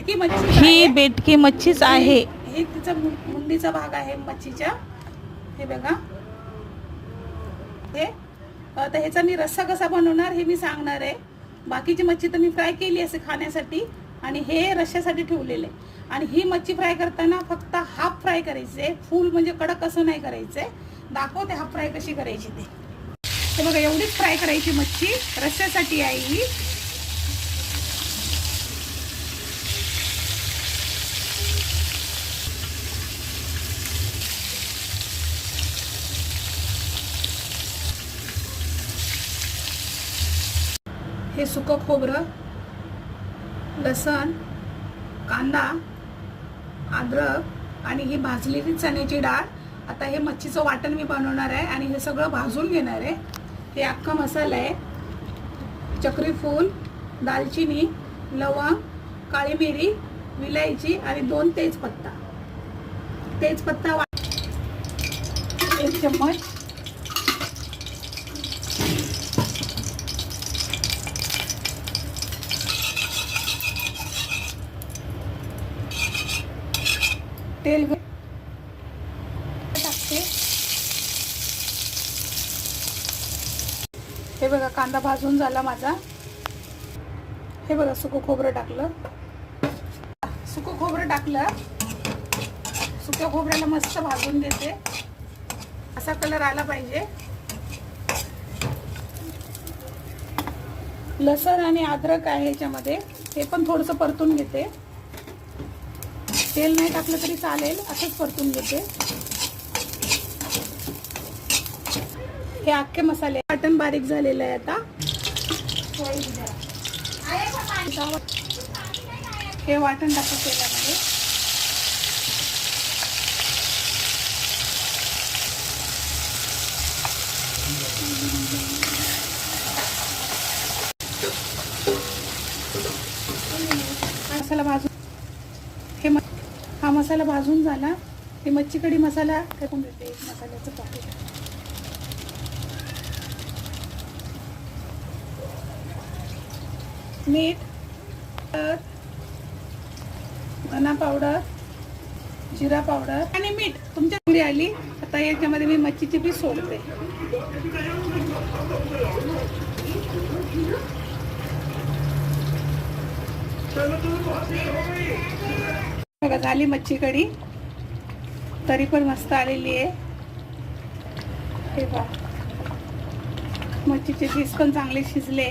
बेटकी मच्छी ही बेटकी मच्छीच आहे. हे तिचा मुंडीचा भाग आहे मच्छीच्या. हे बघा हे. आता ह्याचा मी रस्सा कसा बनवणार हे मी सांगणार आहे. बाकीची मच्छी तर मी फ्राय केली असे खाण्यासाठी आणि हे रश्श्यासाठी ठेवलेले. आणि ही मच्छी फ्राय करताना फक्त हाफ फ्राय करायचे, फुल म्हणजे कडक असं नाही करायचंय. दाखवते हाफ फ्राय कशी करायची ते. हे बघा एवढीच फ्राय करायची मच्छी, रश्श्यासाठी आहे ही. हे सुकं खोबरं, लसण, कांदा, अद्रक आणि ही भाजलेली चण्याची डाळ. आता हे मच्छीचं वाटण मी बनवणार आहे आणि हे सगळं भाजून घेणार आहे. हे अख्खा मसाला आहे. चक्री फूल, दालचिनी, लवंग, काळी मिरी, विलायची आणि 2 तेजपत्ता. तेजपत्ता 1 चम्मच. तेल टाकते. हे बघा कांदा भाजून झाला माझा. हे बघा सुकं खोबरं टाकलं. सुकं खोबरं टाकलं. सुक्या खोबऱ्याला मस्त भाजून देते. असा कलर आला पाहिजे. लसण आणि अद्रक आहे ह्याच्यामध्ये, हे पण थोडंसं परतून घेते. तेल नाही टाकलं तरी चालेल, असंच परतून घेते. हे अख्खे मसाले. वाटण बारीक झालेलं आहे. आता हे वाटण टाकू तेलामध्ये. मसाला भाजून हा मसाला भाजून झाला. हे मच्छी कढी मसाला टाकून देते. एक मसाल्याचं पॅकेट. मीठ, धना पावडर, जिरा पावडर आणि मीठ तुमच्या घरी आली. आता याच्यामध्ये मी मच्छीची पीस सोडते. बघा झाली मच्छी कढी. तरी पण मस्त आलेली आहे. हे बघा मच्छीचे पीस पण चांगले शिजले.